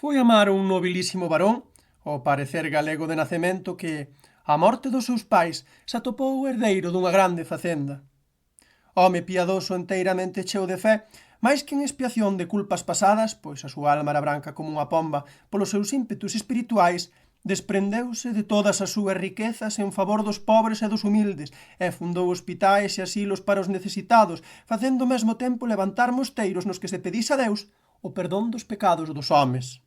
Foi amar un nobilísimo varón, ao parecer galego de nacemento, que, á morte dos seus pais, se atopou herdeiro dunha grande facenda. Home piadoso enteiramente cheo de fé, máis que en expiación de culpas pasadas, pois a súa alma era branca como unha pomba, polos seus ímpetus espirituais, desprendeuse de todas as súas riquezas en favor dos pobres e dos humildes, e fundou hospitais e asilos para os necesitados, facendo ao mesmo tempo levantar mosteiros nos que se pedise a Deus o perdón dos pecados dos homes.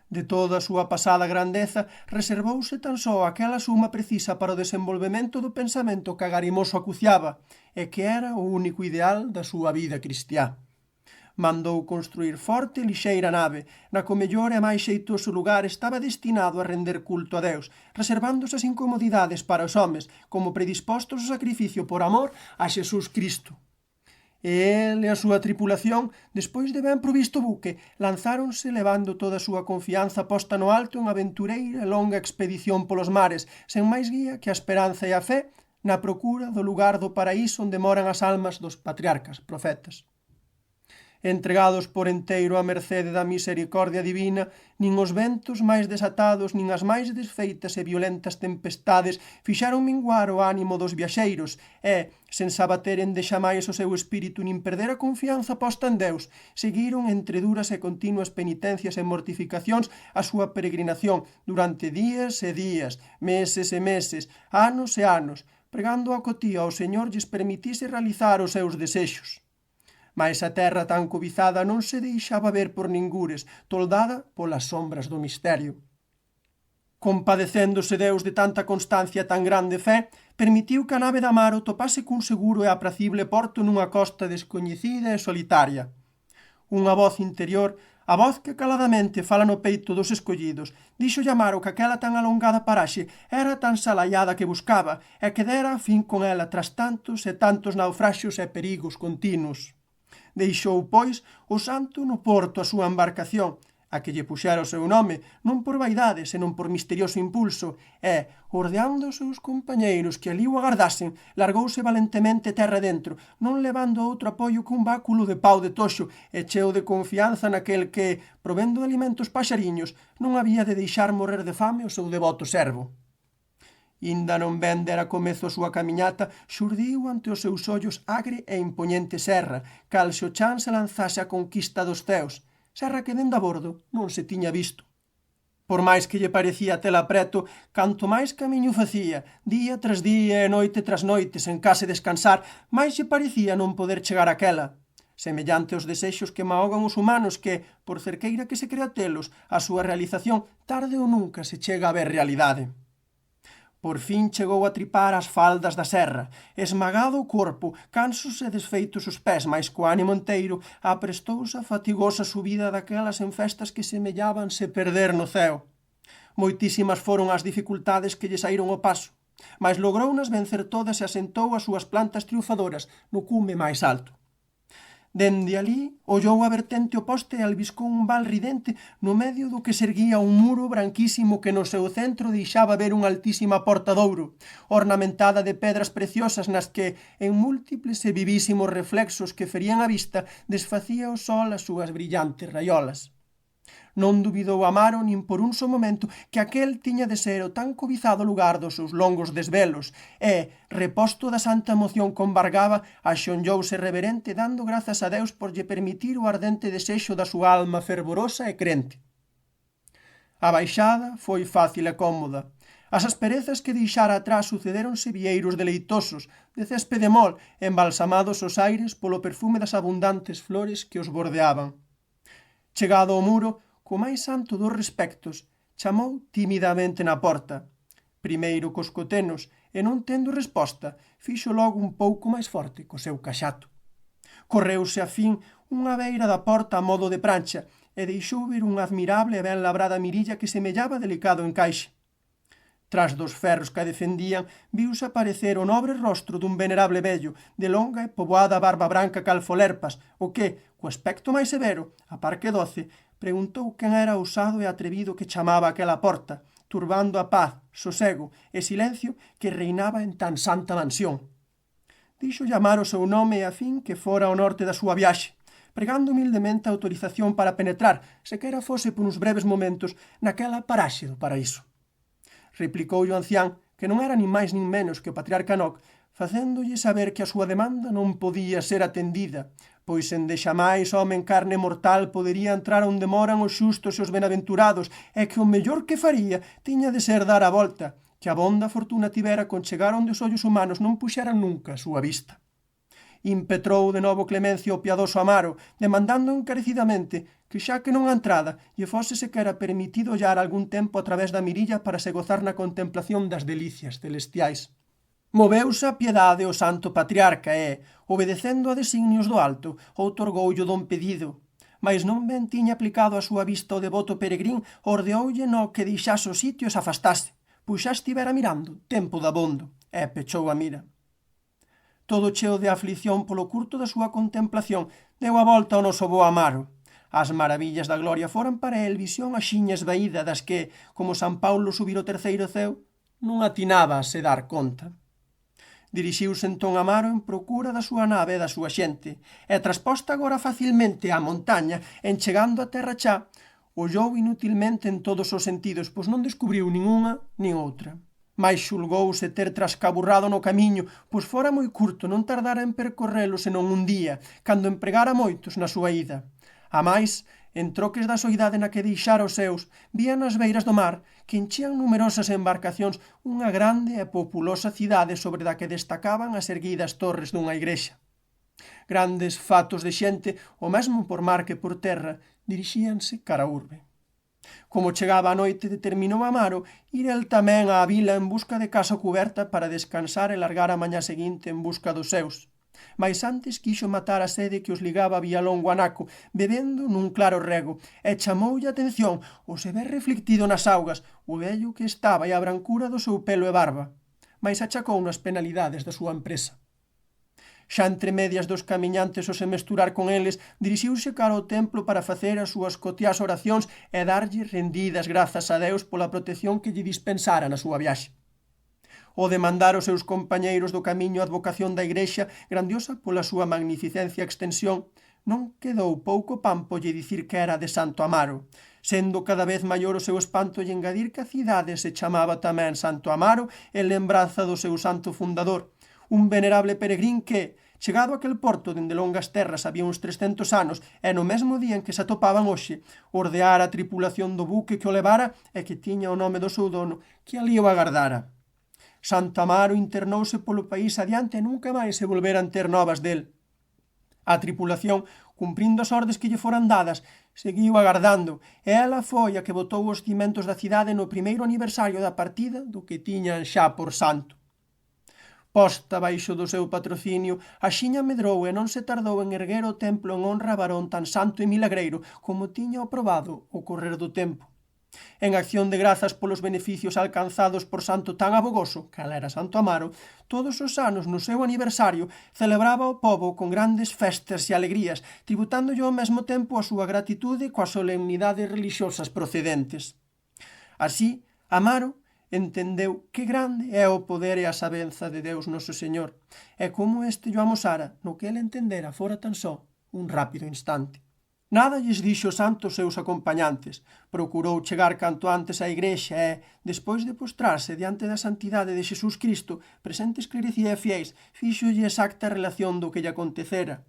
De toda a súa pasada grandeza, reservouse tan só aquela suma precisa para o desenvolvemento do pensamento que agarimoso acuciaba, e que era o único ideal da súa vida cristiá. Mandou construir forte e lixeira nave, na que o mellor e máis xeitoso lugar estaba destinado a render culto a Deus, reservándose as incomodidades para os homes, como predispostos ao sacrificio por amor a Xesús Cristo. E el e a súa tripulación, despois de ben provisto buque, lanzáronse levando toda a súa confianza posta no alto en aventureira e longa expedición polos mares, sen máis guía que a esperanza e a fé, na procura do lugar do paraíso onde moran as almas dos patriarcas, profetas. Entregados por enteiro á mercede da misericordia divina, nin os ventos máis desatados, nin as máis desfeitas e violentas tempestades fixaron minguar o ánimo dos viaxeiros e, sen sabateren de xamais o seu espírito nin perder a confianza posta en Deus, seguiron entre duras e continuas penitencias e mortificacións a súa peregrinación durante días e días, meses e meses, anos e anos, pregando a cotía ao Señor lles permitise realizar os seus desexos. Mais a terra tan cobizada non se deixaba ver por ningures, toldada polas sombras do misterio. Compadecéndose Deus de tanta constancia e tan grande fé, permitiu que a nave da Amaro topase cun seguro e apracible porto nunha costa descoñecida e solitaria. Unha voz interior, a voz que caladamente fala no peito dos escollidos, dixo Amaro que aquela tan alongada paraxe era tan salaiada que buscaba e que dera a fin con ela tras tantos e tantos naufraxios e perigos continuos. Deixou, pois, o santo no porto a súa embarcación, a que lle puxera o seu nome, non por vaidade, senón por misterioso impulso, e, ordeando os seus compañeiros que alí o agardasen, largouse valentemente terra dentro, non levando outro apoio que un báculo de pau de toxo, e cheo de confianza naquel que, provendo de alimentos paxariños, non había de deixar morrer de fame o seu devoto servo. Inda non ben dera comezo a súa camiñata, xurdiu ante os seus ollos agre e impoñente serra, cal se o chan se lanzase a conquista dos ceos, serra que dende a bordo non se tiña visto. Por máis que lle parecía tela preto, canto máis camiño facía, día tras día e noite tras noite, sen case descansar, máis lle parecía non poder chegar aquela. Semellante aos desexos que maogan os humanos que, por cerqueira que se crea telos, a súa realización tarde ou nunca se chega a ver realidade. Por fin chegou a tripar as faldas da serra, esmagado o corpo, cansos e desfeitos os pés, mais co ánimo enteiro, aprestouse a fatigosa subida daquelas en festas que semellaban se perder no ceo. Moitísimas foron as dificultades que lle saíron ao paso, mas logrounas vencer todas e asentou as súas plantas triunfadoras no cume máis alto. Dende alí, ollou a vertente oposta e albiscou un val ridente no medio do que se erguía un muro branquísimo que no seu centro deixaba ver unha altísima porta de ouro, ornamentada de pedras preciosas nas que, en múltiples e vivísimos reflexos que ferían a vista, desfacía o sol as súas brillantes raiolas. Non dubidou Amaro nin por un só momento que aquel tiña de ser o tan cobizado lugar dos seus longos desvelos e, reposto da santa emoción que embargaba, axonllouse reverente dando grazas a Deus por lle permitir o ardente desexo da súa alma fervorosa e crente. A baixada foi fácil e cómoda. As asperezas que deixara atrás sucedéronse vieiros deleitosos, de céspede mol, embalsamados os aires polo perfume das abundantes flores que os bordeaban. Chegado ao muro, co máis santo dos respectos, chamou timidamente na porta. Primeiro cos cotenos, e non tendo resposta, fixo logo un pouco máis forte co seu caxato. Correuse a fin unha beira da porta a modo de prancha, e deixou ver unha admirable e ben labrada mirilla que semellaba delicado encaixe. Tras dos ferros que a defendían, viuse aparecer o nobre rostro dun venerable vello, de longa e poboada barba branca cal folerpas, o que, co aspecto máis severo, a par que doce, preguntou quen era o ousado e atrevido que chamaba aquela porta, turbando a paz, sosego e silencio que reinaba en tan santa mansión. Dixo llamar o seu nome e a fin que fora ao norte da súa viaxe, pregando humildemente a autorización para penetrar, sequera fose por uns breves momentos, naquela paraxe do paraíso. Replicoulle o ancián que non era nin máis nin menos que o patriarca Enoc, facéndolle saber que a súa demanda non podía ser atendida, pois endexamais home en carne mortal podería entrar onde moran os xustos e os benaventurados, e que o mellor que faría tiña de ser dar a volta, que a bonda fortuna tivera con chegar onde os ollos humanos non puxeran nunca a súa vista. Impetrou de novo Clemencio o piadoso Amaro, demandando encarecidamente que xa que non a entrada lle fose sequera permitido ollar algún tempo a través da mirilla para se gozar na contemplación das delicias celestiais. Moveuse a piedade o santo patriarca e, obedecendo a designios do alto, outorgoulle o don pedido. Mais non ben tiña aplicado a súa vista o devoto peregrín, ordeoulle no que deixase o sitio e se afastase, pois xa estivera mirando, tempo dabondo, e pechou a mira. Todo cheo de aflición polo curto da súa contemplación, deu a volta ao noso bo Amaro. As maravillas da gloria foran para el visión axiña esvaída das que, como San Paulo subir o terceiro ceo, non atinaba a se dar conta. Dirixiuse entón Amaro en procura da súa nave e da súa xente, e trasposta agora facilmente á montaña, en chegando a terra xa, ollou inutilmente en todos os sentidos, pois non descubriu nin unha nin outra. Mais xulgouse ter trascaburrado no camiño, pois fora moi curto, non tardara en percorrelo senón un día, cando empregara moitos na súa ida. A máis, en troques da soidade na que deixara os seus, vía nas beiras do mar, que enchían numerosas embarcacións unha grande e populosa cidade sobre da que destacaban as erguidas torres dunha igrexa. Grandes fatos de xente, o mesmo por mar que por terra, dirixíanse cara a urbe. Como chegaba a noite, determinou Amaro ir el tamén á vila en busca de casa cuberta para descansar e largar a mañá seguinte en busca dos seus. Mais antes quixo matar a sede que os ligaba vía longo anaco, bebendo nun claro rego, e chamoulle a atención o se ver reflectido nas augas o vello que estaba e a brancura do seu pelo e barba, mais achacou nas penalidades da súa empresa. Xa entre medias dos camiñantes o se mesturar con eles, dirixiuse cara ao templo para facer as súas cotiás oracións e darlle rendidas grazas a Deus pola protección que lle dispensara na súa viaxe. O demandar aos seus compañeiros do camiño a advocación da igrexa, grandiosa pola súa magnificencia e extensión, non quedou pouco pampo lle dicir que era de Santo Amaro, sendo cada vez maior o seu espanto lle engadir que a cidade se chamaba tamén Santo Amaro en lembranza do seu santo fundador, un venerable peregrín que, chegado a aquel porto dende longas terras había uns 300 anos e no mesmo día en que se atopaban hoxe, ordeara a tripulación do buque que o levara e que tiña o nome do seu dono, que ali o agardara. Santo Amaro internouse polo país adiante e nunca máis se volveran ter novas del. A tripulación, cumprindo as ordes que lle foran dadas, seguiu agardando, e ela foi a que botou os cimentos da cidade no primeiro aniversario da partida do que tiñan xa por santo. Posta baixo do seu patrocinio, axiña medrou e non se tardou en erguer o templo en honra a varón tan santo e milagreiro como tiña aprobado o correr do tempo. En acción de grazas polos beneficios alcanzados por santo tan abogoso, cal era Santo Amaro, todos os anos no seu aniversario celebraba o pobo con grandes festas e alegrías, tributándolle ao mesmo tempo a súa gratitude coas solemnidades religiosas procedentes. Así, Amaro entendeu que grande é o poder e a sabenza de Deus noso Señor, e como este llo amosara, no que ele entendera fora tan só un rápido instante. Nada lles dixo o santo seus acompañantes, procurou chegar canto antes á igrexa e, despois de postrarse diante da santidade de Xesús Cristo, presente esclarecía e fiéis, fíxolle exacta relación do que lle acontecera.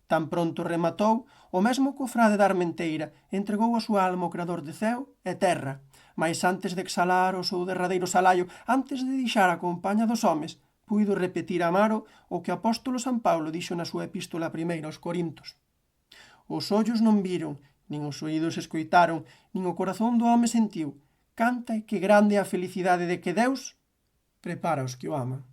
Tan pronto rematou, o mesmo cofrade da Armenteira entregou a súa alma ao Creador de ceo e terra, mas antes de exhalar o seu derradeiro salaio, antes de deixar a compaña dos homes, puido repetir a Amaro o que o apóstolo San Paulo dixo na súa epístola primeira aos Corintos. Os ollos non viron, nin os oídos escoitaron, nin o corazón do home sentiu. Canta que grande é a felicidade de que Deus prepara os que o aman.